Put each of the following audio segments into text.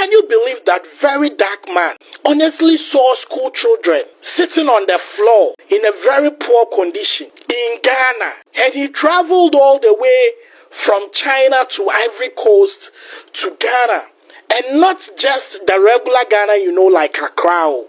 Can you believe that very dark man honestly saw school children sitting on the floor in a very poor condition in Ghana, and he traveled all the way from China to Ivory Coast to Ghana, and not just the regular Ghana, like Accra,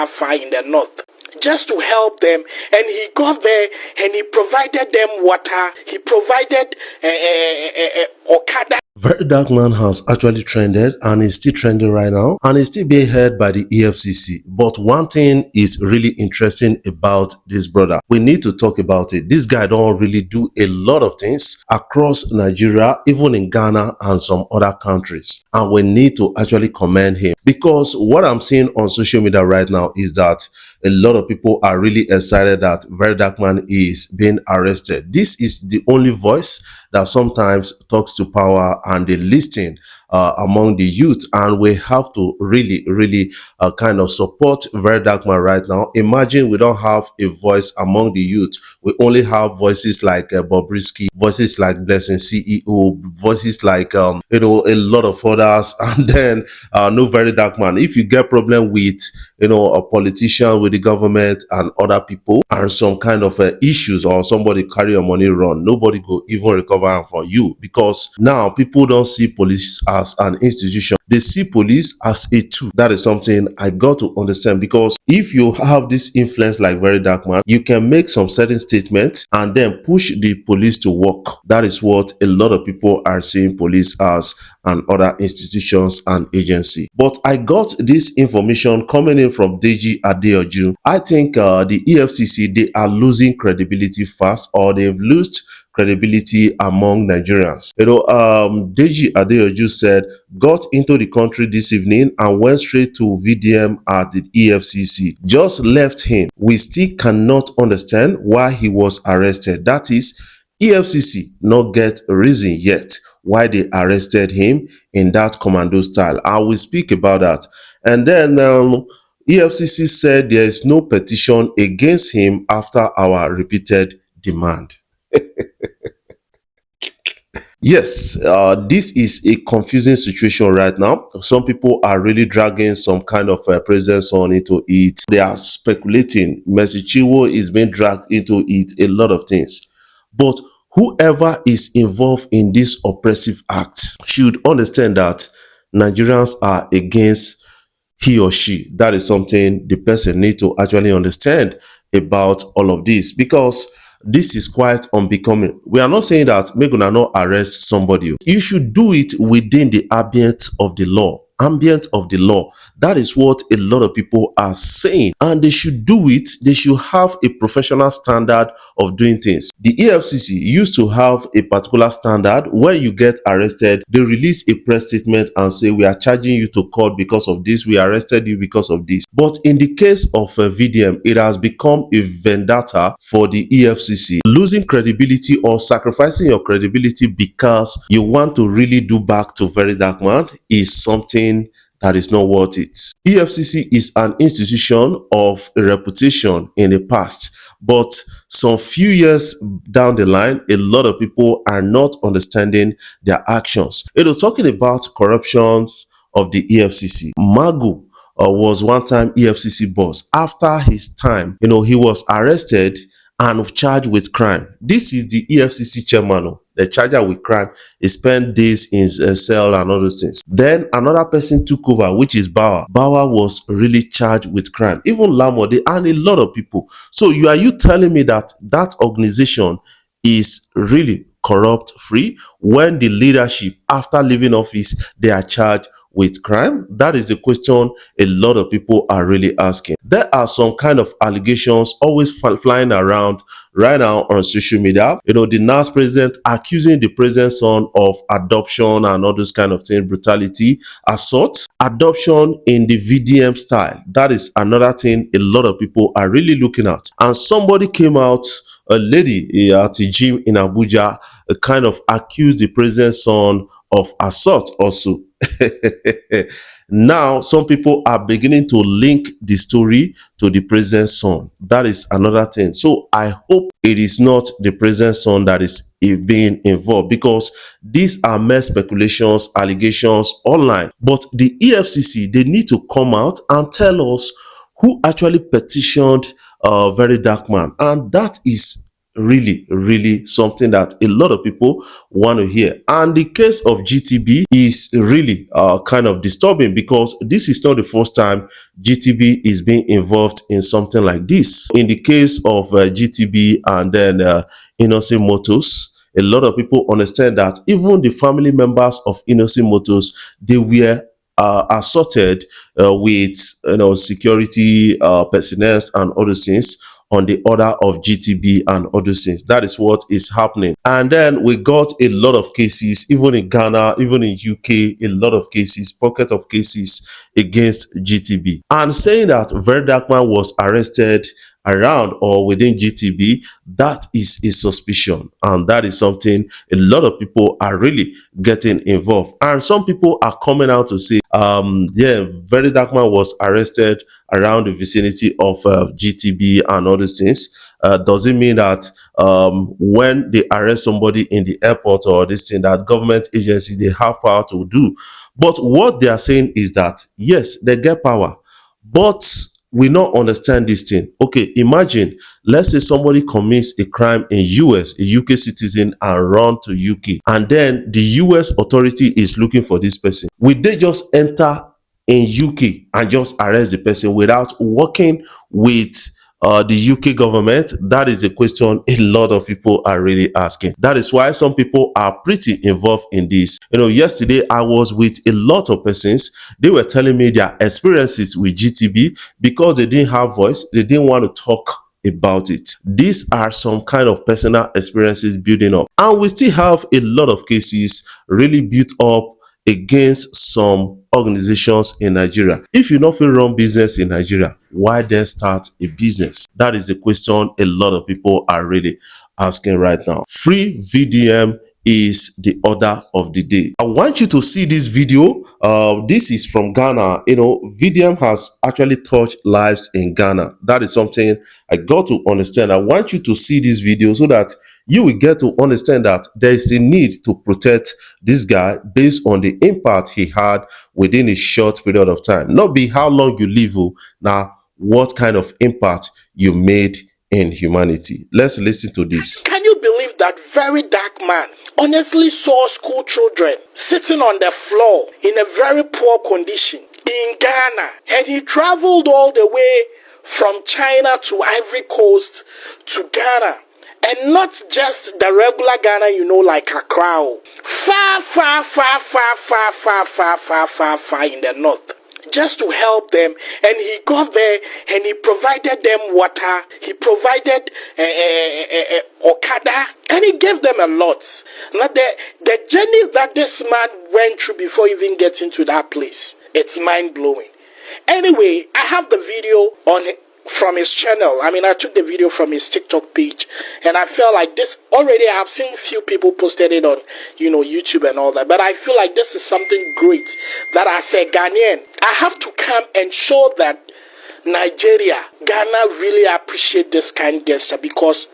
far in the north, just to help them. And he got there and he provided them water. He provided Okada. VeryDarkMan has actually trended and is still trending right now and is still being heard by the EFCC. But one thing is really interesting about this brother. We need to talk about it. This guy don't really do a lot of things across Nigeria, even in Ghana and some other countries. And we need to actually commend him, because what I'm seeing on social media right now is that a lot of people are really excited that VeryDarkMan is being arrested. This is the only voice that sometimes talks to power and they listen among the youth, and we have to really kind of support VeryDarkMan right now. Imagine we don't have a voice among the youth. We only have voices like Bobrisky, voices like Blessing CEO, voices like a lot of others, and then no VeryDarkMan. If you get problem with a politician, with the government and other people, and some kind of issues, or somebody carry your money run, nobody go even recover for you, because now people don't see police as an institution. They see police as a tool. That is something I got to understand, because if you have this influence like VeryDarkMan, you can make some certain statements and then push the police to work. That is what a lot of people are seeing police as, and other institutions and agency. But I got this information coming in from Deji Adeoju. I think the EFCC, they are losing credibility fast, or they've lost credibility among Nigerians. Deji Adeoju said, got into the country this evening and went straight to VDM at the EFCC. Just left him. We still cannot understand why he was arrested. That is, EFCC not get a reason yet why they arrested him in that commando style. I will speak about that. And then EFCC said there is no petition against him after our repeated demand. Yes, this is a confusing situation right now. Some people are really dragging some kind of presence on into it. They are speculating. Mercy Chiwo is being dragged into it, a lot of things. But whoever is involved in this oppressive act should understand that Nigerians are against he or she. That is something the person needs to actually understand about all of this, because this is quite unbecoming. We are not saying that make una not arrest somebody. You should do it within the ambient of the law. That is what a lot of people are saying, and they should do it. They should have a professional standard of doing things. The EFCC used to have a particular standard. When you get arrested, they release a press statement and say, we are charging you to court because of this, we arrested you because of this. But in the case of VDM, it has become a vendetta for the EFCC, losing credibility or sacrificing your credibility because you want to really do back to VeryDarkMan is something that is not worth it. EFCC is an institution of a reputation in the past, but some few years down the line, a lot of people are not understanding their actions. Talking about corruption of the EFCC, Magu was one time EFCC boss. After his time, he was arrested and charged with crime. This is the EFCC chairman. The charger with crime. He spent days in a cell and all those things. Then another person took over, which is Bawa. Bawa was really charged with crime. Even Lamode and a lot of people. So are you telling me that that organization is really corrupt free when the leadership, after leaving office, they are charged with crime? That is the question a lot of people are really asking. There are some kind of allegations always flying around right now on social media. The NAS president accusing the present son of adoption and all those kind of things, brutality, assault, adoption in the VDM style. That is another thing a lot of people are really looking at. And somebody came out, a lady at a gym in Abuja, kind of accused the president son of assault also. Now, some people are beginning to link the story to the president's son. That is another thing. So I hope it is not the president's son that is being involved, because these are mere speculations, allegations online. But the EFCC, they need to come out and tell us who actually petitioned VeryDarkMan. And that is really something that a lot of people want to hear. And the case of GTB is really kind of disturbing, because this is not the first time GTB is being involved in something like this. In the case of GTB and then Innocent Motors, a lot of people understand that even the family members of Innocent Motors, they were assaulted with security personnel and other things on the order of GTB and other things. That is what is happening. And then we got a lot of cases, even in Ghana, even in UK, a lot of cases, pocket of cases against GTB. And saying that VeryDarkMan was arrested around or within GTB, that is a suspicion, and that is something a lot of people are really getting involved. And some people are coming out to say, yeah, VeryDarkMan was arrested around the vicinity of GTB and all these things. Does it mean that when they arrest somebody in the airport or this thing, that government agency, they have power to do? But what they are saying is that yes, they get power, but we not understand this thing. Okay, imagine, let's say somebody commits a crime in US, a UK citizen, and run to UK, and then the US authority is looking for this person. Will they just enter in UK and just arrest the person without working with the UK government? That is a question a lot of people are really asking. That is why some people are pretty involved in this. Yesterday I was with a lot of persons. They were telling me their experiences with GTB, because they didn't have voice, they didn't want to talk about it. These are some kind of personal experiences building up, and we still have a lot of cases really built up against some organizations in Nigeria. If you not feel run business in Nigeria, why then start a business? That is the question a lot of people are really asking right now. Free VDM is the order of the day. I want you to see this video. This is from Ghana. VDM has actually touched lives in Ghana. That is something I got to understand. I want you to see this video so that you will get to understand that there is a need to protect this guy based on the impact he had within a short period of time. Not be how long you live, now what kind of impact you made in humanity. Let's listen to this. Can you believe that VeryDarkMan honestly saw school children sitting on the floor in a very poor condition in Ghana, and he traveled all the way from China to Ivory Coast to Ghana? And not just the regular Ghana, like Accra. Far in the north. Just to help them. And he got there and he provided them water. He provided Okada. And he gave them a lot. Now the journey that this man went through before even getting to that place, it's mind-blowing. Anyway, I have the video from his channel. I took the video from his TikTok page, and I felt like this already. I've seen few people posted it on YouTube and all that, but I feel like this is something great that as a Ghanaian I have to come and show that Nigeria, Ghana really appreciate this kind gesture, because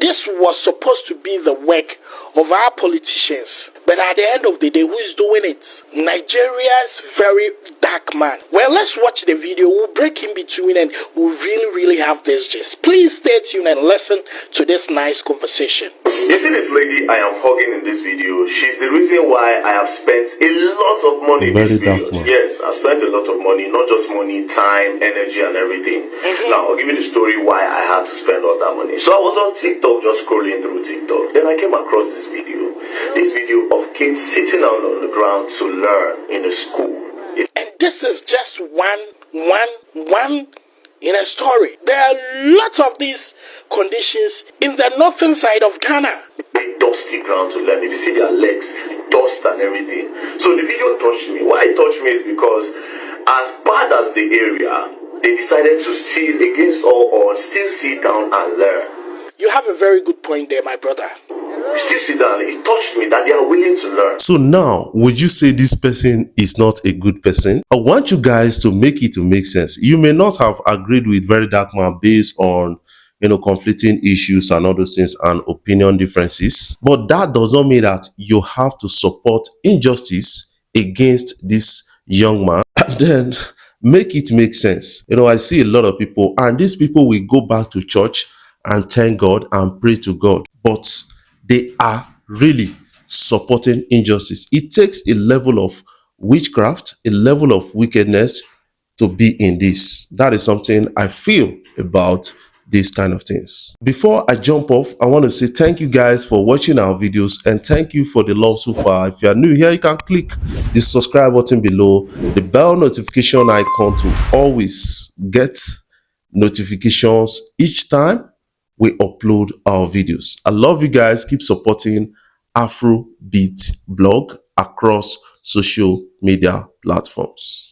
this was supposed to be the work of our politicians. But at the end of the day, who is doing it? Nigeria's VeryDarkMan. Well, let's watch the video. We'll break in between and we'll really have this gist. Please stay tuned and listen to this nice conversation. You see this lady I am hugging in this video? She's the reason why I have spent a lot of money in this video. Yes, I've spent a lot of money, not just money, time, energy, and everything. Now, I'll give you the story why I had to spend all that money. So I was on TikTok, just scrolling through TikTok. Then I came across this video of kids sitting out on the ground to learn in a school. And this is just one in a story. There are lots of these conditions in the northern side of Ghana. A dusty ground to learn. If you see their legs, dust and everything. So the video touched me. Why it touched me is because as bad as the area, they decided to still, against all odds, still sit down and learn. You have a very good point there, my brother. we still sit down. It touched me that they are willing to learn. So now, would you say this person is not a good person? I want you guys to make it to make sense. You may not have agreed with VeryDarkMan based on conflicting issues and all those things and opinion differences, but that does not mean that you have to support injustice against this young man and then make it make sense. I see a lot of people, and these people will go back to church and thank God and pray to God, but they are really supporting injustice. It takes a level of witchcraft, a level of wickedness to be in this. That is something I feel about these kind of things. Before I jump off, I want to say thank you guys for watching our videos and thank you for the love so far. If you are new here, you can click the subscribe button below, the bell notification icon to always get notifications each time we upload our videos. I love you guys. Keep supporting Afrobeat blog across social media platforms.